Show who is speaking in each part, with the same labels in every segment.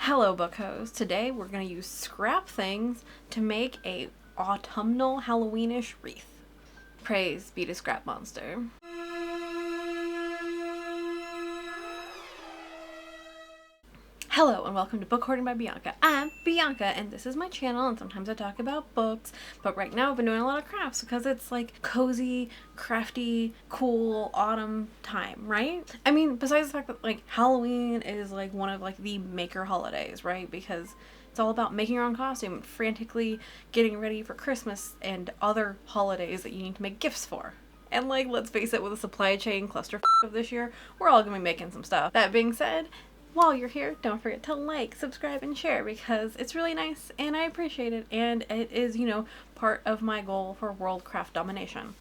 Speaker 1: Hello bookos. Today we're going to use scrap things to make a autumnal Halloweenish wreath. Praise be to Scrap Monster. Hello and welcome to Bookhoarding by Bianca. I'm Bianca and this is my channel, and sometimes I talk about books, but right now I've been doing a lot of crafts because it's like cozy, crafty, cool autumn time, right? I mean, besides the fact that like Halloween is like one of like the maker holidays, right? Because it's all about making your own costume, frantically getting ready for Christmas and other holidays that you need to make gifts for. And like, let's face it, with the supply chain cluster of this year, we're all gonna be making some stuff. That being said, while you're here, don't forget to like, subscribe, and share because it's really nice and I appreciate it, and it is, you know, part of my goal for world craft domination.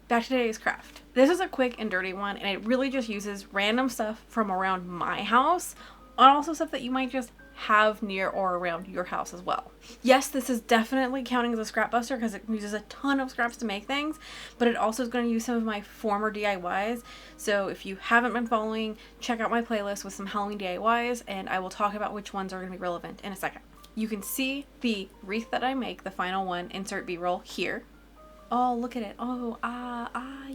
Speaker 1: Back to today's craft. This is a quick and dirty one, and it really just uses random stuff from around my house, and also stuff that you might just have near or around your house as well. Yes, this is definitely counting as a scrap buster because it uses a ton of scraps to make things, but it also is going to use some of my former DIYs. So if you haven't been following, check out my playlist with some Halloween DIYs, and I will talk about which ones are going to be relevant in a second. You can see the wreath that I make, the final one, insert B-roll here. Oh, look at it. Oh,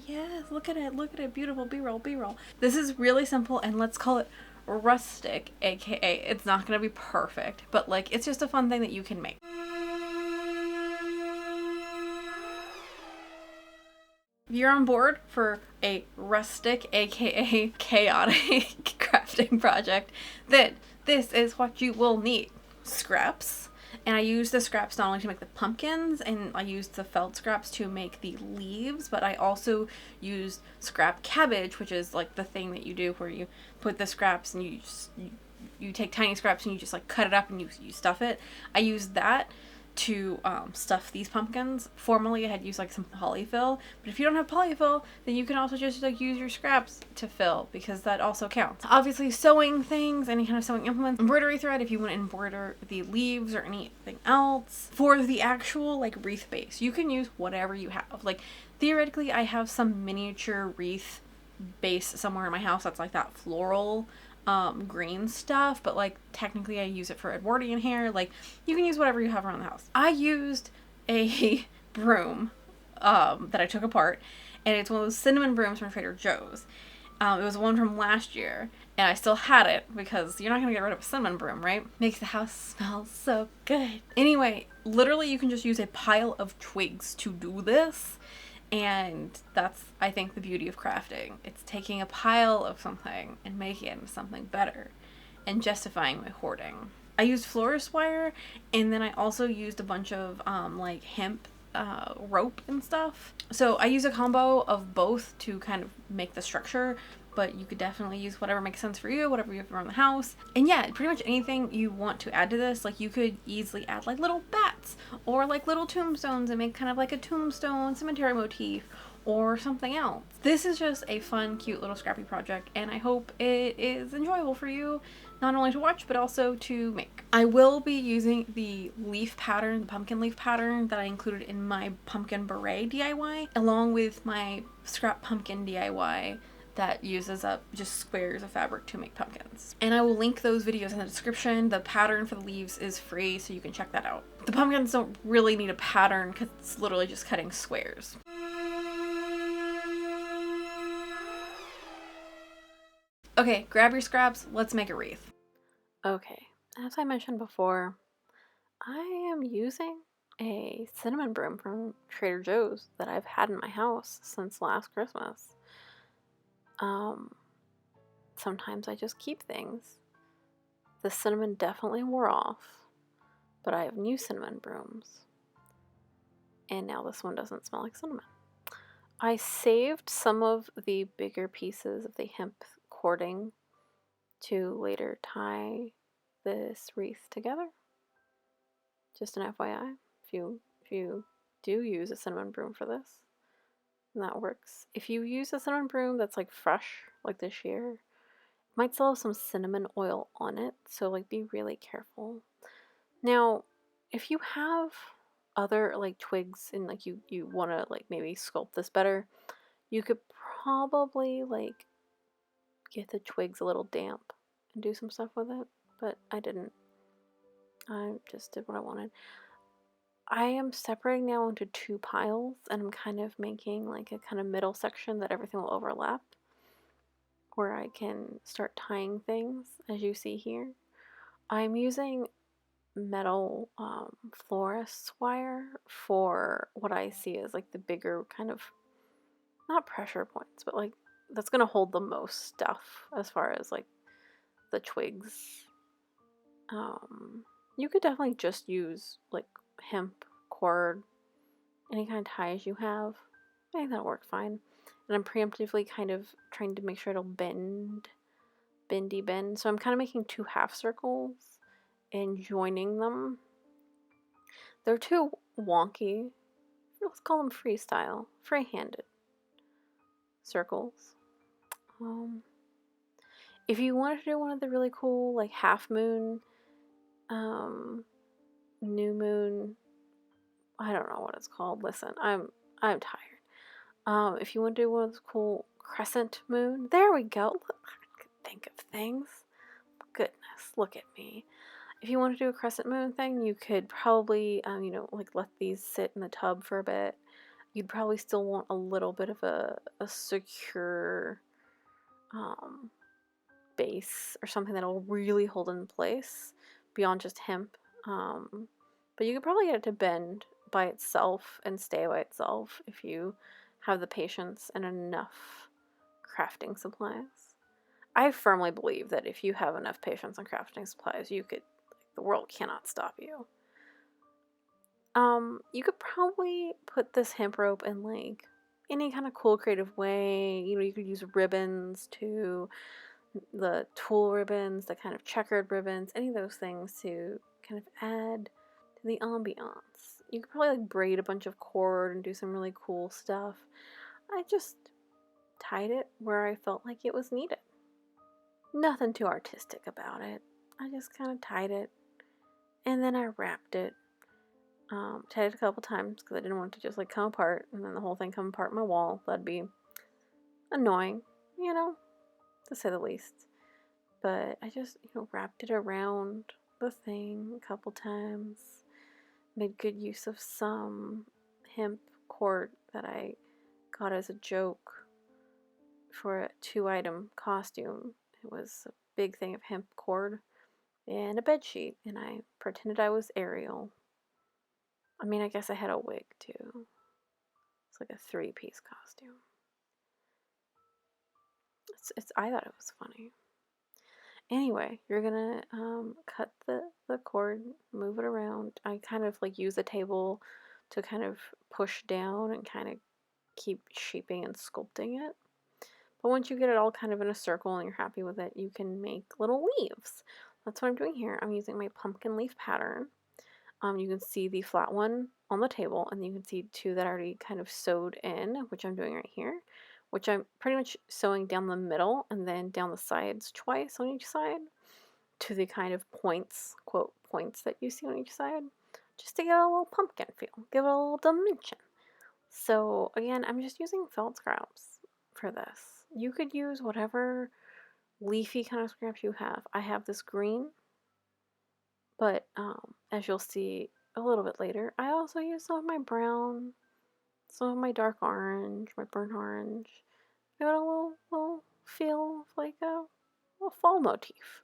Speaker 1: yes, look at it, beautiful B-roll, B-roll. This is really simple, and let's call it rustic, aka it's not gonna be perfect, but like it's just a fun thing that you can make. If you're on board for a rustic, aka chaotic crafting project, then this is what you will need. Scraps. And I use the scraps not only to make the pumpkins, and I used the felt scraps to make the leaves, but I also used scrap cabbage, which is like the thing that you do where you put the scraps and you take tiny scraps and you just like cut it up and you stuff it. I used that to stuff these pumpkins. Formerly I had used like some polyfill, but if you don't have polyfill, then you can also just like use your scraps to fill, because that also counts. Obviously sewing things, any kind of sewing implements, embroidery thread if you want to embroider the leaves or anything else. For the actual like wreath base, you can use whatever you have. Like theoretically I have some miniature wreath base somewhere in my house that's like that floral green stuff, but like technically I use it for Edwardian hair. Like you can use whatever you have around the house. I used a broom that I took apart, and it's one of those cinnamon brooms from Trader Joe's. It was one from last year, and I still had it because you're not gonna get rid of a cinnamon broom, right? Makes the house smell so good. Anyway, literally you can just use a pile of twigs to do this. And that's, I think, the beauty of crafting. It's taking a pile of something and making it into something better and justifying my hoarding. I used florist wire, and then I also used a bunch of like hemp rope and stuff. So I use a combo of both to kind of make the structure, but you could definitely use whatever makes sense for you, whatever you have around the house. And yeah, pretty much anything you want to add to this. Like you could easily add like little bats or like little tombstones and make kind of like a tombstone cemetery motif or something else. This is just a fun, cute little scrappy project, and I hope it is enjoyable for you, not only to watch, but also to make. I will be using the leaf pattern, the pumpkin leaf pattern that I included in my pumpkin beret DIY, along with my scrap pumpkin DIY that uses up just squares of fabric to make pumpkins. And I will link those videos in the description. The pattern for the leaves is free, so you can check that out. The pumpkins don't really need a pattern because it's literally just cutting squares. Okay, grab your scraps, let's make a wreath. Okay, as I mentioned before, I am using a cinnamon broom from Trader Joe's that I've had in my house since last Christmas. Sometimes I just keep things. The cinnamon definitely wore off, but I have new cinnamon brooms. And now this one doesn't smell like cinnamon. I saved some of the bigger pieces of the hemp cording to later tie this wreath together. Just an FYI, if you do use a cinnamon broom for this, and that works. If you use a cinnamon broom that's like fresh, like this year, it might still have some cinnamon oil on it, so like be really careful. Now, if you have other like twigs and like you want to like maybe sculpt this better, you could probably like get the twigs a little damp and do some stuff with it, but I didn't. I just did what I wanted. I am separating now into 2 piles, and I'm kind of making like a kind of middle section that everything will overlap, where I can start tying things, as you see here. I'm using metal florist wire for what I see as like the bigger kind of, not pressure points, but like that's gonna hold the most stuff as far as like the twigs. You could definitely just use like hemp cord, any kind of ties you have. I think that'll work fine. And I'm preemptively kind of trying to make sure it'll bend. So I'm kind of making 2 half circles and joining them. They're too wonky. Let's call them freestyle, free-handed circles. If you wanted to do one of the really cool like half moon, new moon, I don't know what it's called. Listen, I'm tired. If you want to do one of the cool crescent moon, there we go. Look, I could think of things. Goodness, look at me. If you want to do a crescent moon thing, you could probably, like let these sit in the tub for a bit. You'd probably still want a little bit of a secure base or something that'll really hold in place beyond just hemp. But you could probably get it to bend by itself and stay by itself if you have the patience and enough crafting supplies. I firmly believe that if you have enough patience and crafting supplies, you could, the world cannot stop you. You could probably put this hemp rope in like any kind of cool creative way. You could use ribbons too, the tulle ribbons, the kind of checkered ribbons, any of those things to kind of add to the ambiance. You could probably like braid a bunch of cord and do some really cool stuff. I just tied it where I felt like it was needed. Nothing too artistic about it. I just kind of tied it and then I wrapped it. Tied it a couple times because I didn't want it to just like come apart and then the whole thing come apart in my wall. That'd be annoying, to say the least. But I just, wrapped it around the thing a couple times. Made good use of some hemp cord that I got as a joke for a 2-item costume. It was a big thing of hemp cord and a bed sheet, and I pretended I was Ariel. I mean, I guess I had a wig too. It's like a 3-piece costume. I thought it was funny. Anyway, you're gonna cut the cord, move it around. I kind of like use a table to kind of push down and kind of keep shaping and sculpting it. But once you get it all kind of in a circle and you're happy with it, you can make little leaves. That's what I'm doing here. I'm using my pumpkin leaf pattern. You can see the flat one on the table, and you can see 2 that are already kind of sewed in, which I'm doing right here, which I'm pretty much sewing down the middle and then down the sides twice on each side to the kind of points, quote, points that you see on each side, just to get a little pumpkin feel, give it a little dimension. So again, I'm just using felt scraps for this. You could use whatever leafy kind of scraps you have. I have this green, but as you'll see a little bit later, I also use some of my brown, some of my dark orange, my burnt orange. Give it a little feel of like a fall motif.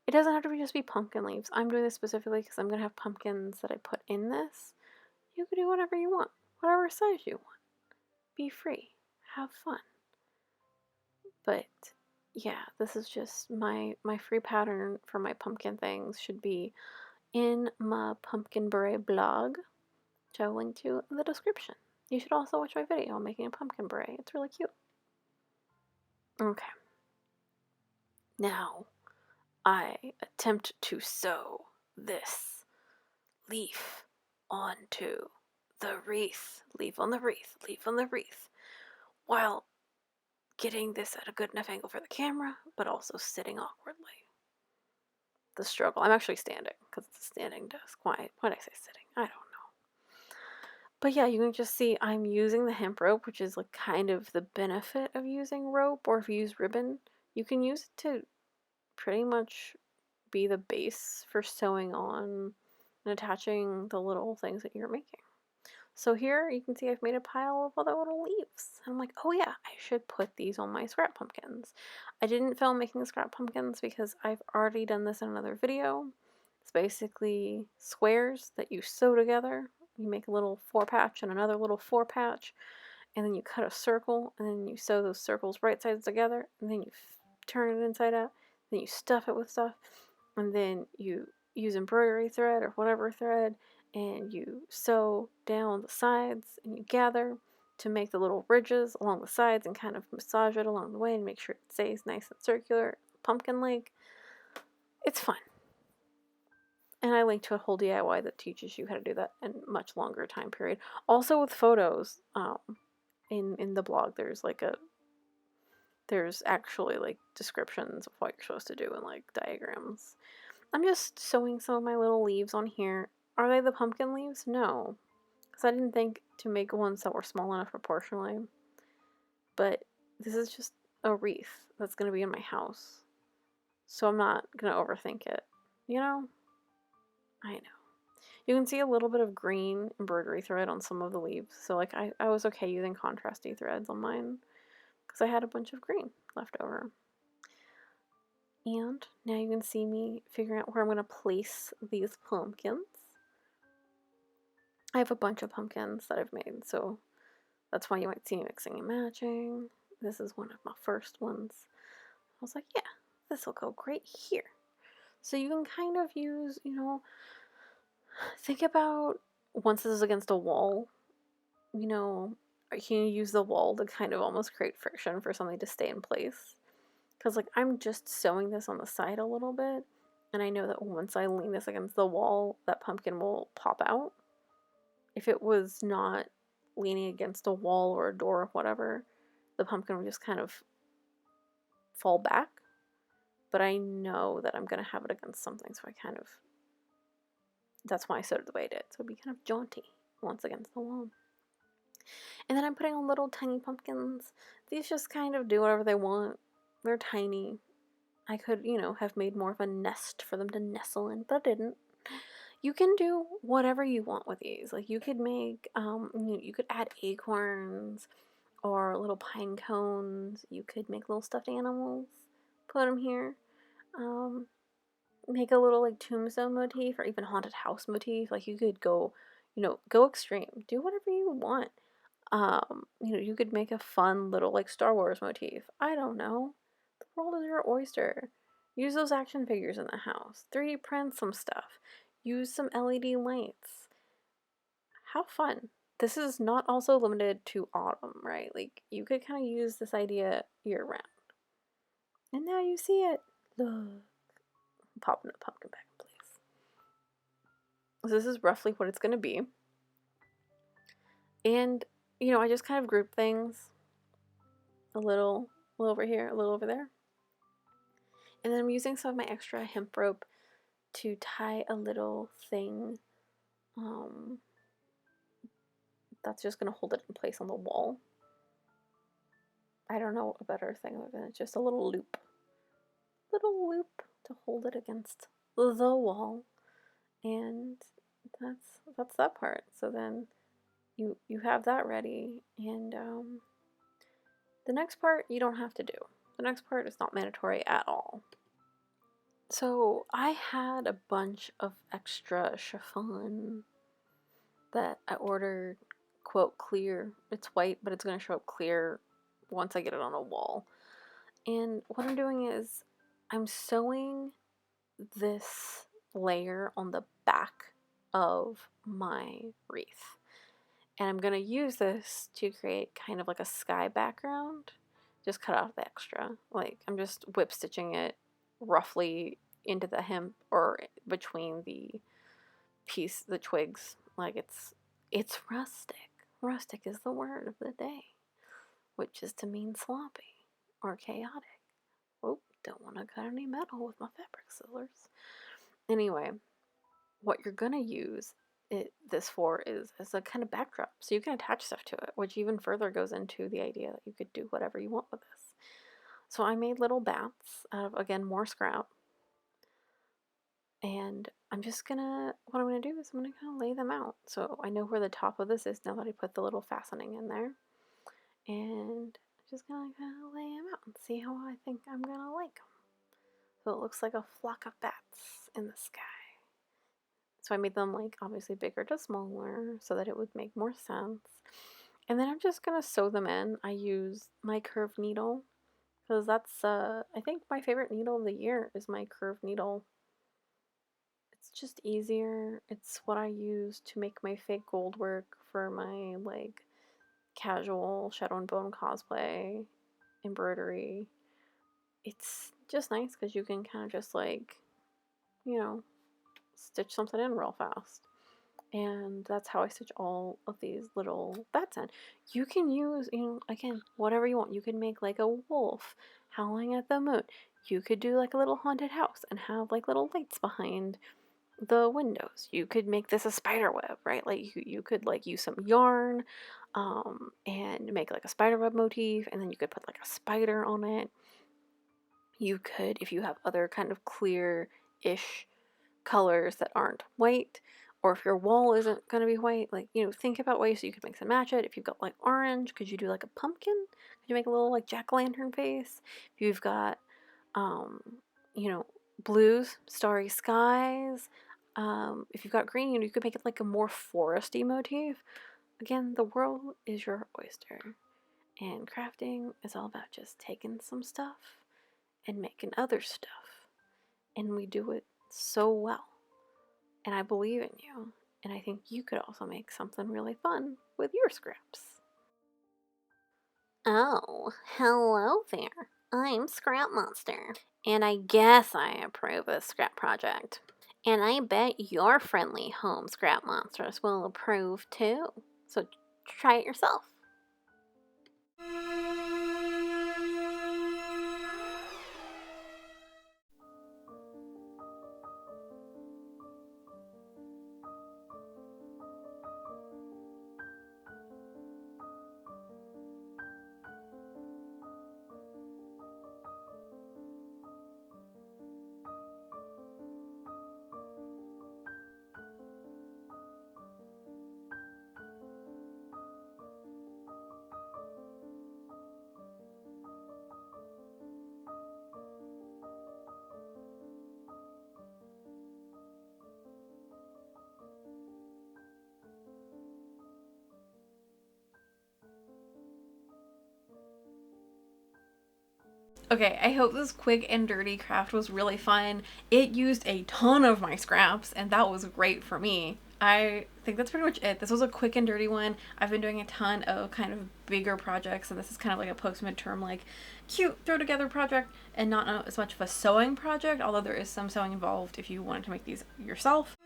Speaker 1: It doesn't have to just be pumpkin leaves. I'm doing this specifically because I'm going to have pumpkins that I put in this. You can do whatever you want, whatever size you want. Be free. Have fun. But yeah, this is just my free pattern for my pumpkin things should be in my pumpkin beret blog, which I'll link to in the description. You should also watch my video on making a pumpkin beret. It's really cute. Okay. Now, I attempt to sew this leaf onto the wreath. Leaf on the wreath, leaf on the wreath, while getting this at a good enough angle for the camera, but also sitting awkwardly. The struggle. I'm actually standing because it's a standing desk. Why did I say sitting? I don't know. But yeah, you can just see I'm using the hemp rope, which is like kind of the benefit of using rope, or if you use ribbon, you can use it to pretty much be the base for sewing on and attaching the little things that you're making. So here you can see I've made a pile of other little leaves. And I'm like, oh yeah, I should put these on my scrap pumpkins. I didn't film making scrap pumpkins because I've already done this in another video. It's basically squares that you sew together. You make a little 4-patch and another little 4-patch, and then you cut a circle, and then you sew those circles right sides together, and then you turn it inside out, then you stuff it with stuff, and then you use embroidery thread or whatever thread, and you sew down the sides, and you gather to make the little ridges along the sides and kind of massage it along the way and make sure it stays nice and circular, pumpkin-like. It's fun. And I linked to a whole DIY that teaches you how to do that in a much longer time period. Also with photos, in the blog, there's actually like descriptions of what you're supposed to do and like diagrams. I'm just sewing some of my little leaves on here. Are they the pumpkin leaves? No, because I didn't think to make ones that were small enough proportionally. But this is just a wreath that's going to be in my house, so I'm not going to overthink it, you know? I know. You can see a little bit of green embroidery thread on some of the leaves, so like I was okay using contrasty threads on mine because I had a bunch of green left over. And now you can see me figuring out where I'm going to place these pumpkins. I have a bunch of pumpkins that I've made, so that's why you might see me mixing and matching. This is one of my first ones. I was like, yeah, this will go great here. So you can kind of use, think about once this is against a wall, can you use the wall to kind of almost create friction for something to stay in place? Because, like, I'm just sewing this on the side a little bit, and I know that once I lean this against the wall, that pumpkin will pop out. If it was not leaning against a wall or a door or whatever, the pumpkin would just kind of fall back. But I know that I'm going to have it against something, so that's why I sewed it the way I did. So it'd be kind of jaunty once against the wall. And then I'm putting on little tiny pumpkins. These just kind of do whatever they want. They're tiny. I could, have made more of a nest for them to nestle in, but I didn't. You can do whatever you want with these. Like, you could make, you could add acorns or little pine cones. You could make little stuffed animals, put them here. Make a little, like, tombstone motif or even haunted house motif. Like, you could go, go extreme. Do whatever you want. You could make a fun little, like, Star Wars motif. I don't know. The world is your oyster. Use those action figures in the house. 3D print some stuff. Use some LED lights. Have fun. This is not also limited to autumn, right? Like, you could kind of use this idea year round. And now you see it. Look. Popping the pumpkin back in place. So this is roughly what it's going to be. And, I just kind of group things. A little over here, a little over there. And then I'm using some of my extra hemp rope to tie a little thing that's just going to hold it in place on the wall. I don't know a better thing other than it's just a little loop. Little loop to hold it against the wall. And that's that part. So then you have that ready, and the next part you don't have to do. The next part is not mandatory at all. So I had a bunch of extra chiffon that I ordered, quote, clear. It's white, but it's going to show up clear once I get it on a wall. And what I'm doing is I'm sewing this layer on the back of my wreath. And I'm going to use this to create kind of like a sky background. Just cut off the extra. Like, I'm just whip stitching it roughly into the hemp or between the twigs. Like, it's rustic. Rustic is the word of the day, which is to mean sloppy or chaotic. Oh, don't want to cut any metal with my fabric scissors. Anyway, what you're going to use this for is as a kind of backdrop, so you can attach stuff to it, which even further goes into the idea that you could do whatever you want with this. So I made little bats out of, again, more scrap. And I'm just gonna, what I'm gonna do is I'm gonna kind of lay them out. So I know where the top of this is now that I put the little fastening in there. And I'm just gonna kind of lay them out and see how I think I'm gonna like them. So it looks like a flock of bats in the sky. So I made them like obviously bigger to smaller so that it would make more sense. And then I'm just gonna sew them in. I use my curved needle because that's I think my favorite needle of the year is my curved needle. It's just easier. It's what I use to make my fake gold work for my like casual Shadow and Bone cosplay embroidery. It's just nice because you can kind of just like, you know, stitch something in real fast. And that's how I stitch all of these little bats in. You can use, you know, again, whatever you want. You can make like a wolf howling at the moon. You could do like a little haunted house and have like little lights behind the windows. You could make this a spider web, right? Like you could like use some yarn and make like a spider web motif, and then you could put like a spider on it. You could, if you have other kind of clear-ish colors that aren't white, or if your wall isn't going to be white, like, you know, think about ways so you could mix and match it. If you've got like orange, could you do like a pumpkin? Could you make a little like jack-o'-lantern face? If you've got, you know, blues, starry skies, if you've got green, you could make it like a more foresty motif. Again, the world is your oyster, and crafting is all about just taking some stuff and making other stuff, and we do it so well. And I believe in you, and I think you could also make something really fun with your scraps. Oh, hello there. I'm Scrap Monster, and I guess I approve this scrap project. And I bet your friendly home scrap monsters will approve too. So try it yourself. Okay, I hope this quick and dirty craft was really fun. It used a ton of my scraps, and that was great for me. I think that's pretty much it. This was a quick and dirty one. I've been doing a ton of kind of bigger projects, and this is kind of like a post-midterm, like, cute throw-together project, and not as much of a sewing project, although there is some sewing involved if you wanted to make these yourself.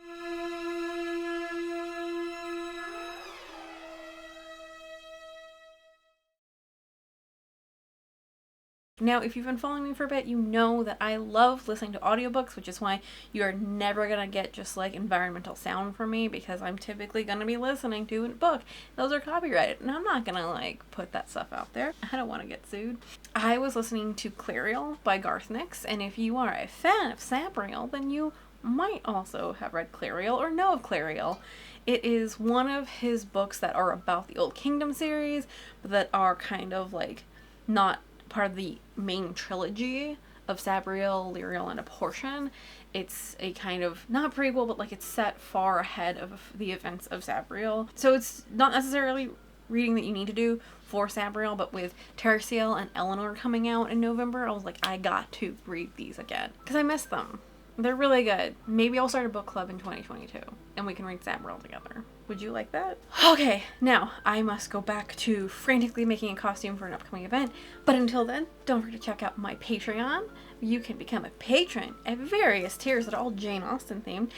Speaker 1: Now, if you've been following me for a bit, you know that I love listening to audiobooks, which is why you are never going to get just like environmental sound from me, because I'm typically going to be listening to a book. Those are copyrighted, and I'm not going to like put that stuff out there. I don't want to get sued. I was listening to Clariel by Garth Nix, and if you are a fan of Sabriel, then you might also have read Clariel or know of Clariel. It is one of his books that are about the Old Kingdom series, but that are kind of like not part of the main trilogy of Sabriel, Lyriel, and a portion. It's a kind of, not prequel, but like it's set far ahead of the events of Sabriel. So it's not necessarily reading that you need to do for Sabriel, but with Terciel and Eleanor coming out in November, I was like, I got to read these again, because I missed them. They're really good. Maybe I'll start a book club in 2022, and we can read Sabriel together. Would you like that? Okay, now I must go back to frantically making a costume for an upcoming event, but until then, don't forget to check out my Patreon. You can become a patron at various tiers that are all Jane Austen themed,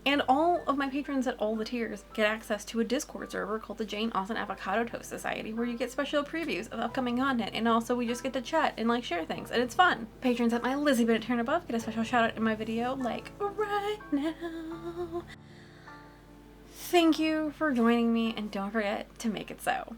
Speaker 1: and all of my patrons at all the tiers get access to a Discord server called the Jane Austen Avocado Toast Society, where you get special previews of upcoming content, and also we just get to chat and like share things, and it's fun. Patrons at my Lizzie Bennett tier and above get a special shout out in my video, like right now. Thank you for joining me, and don't forget to make it so.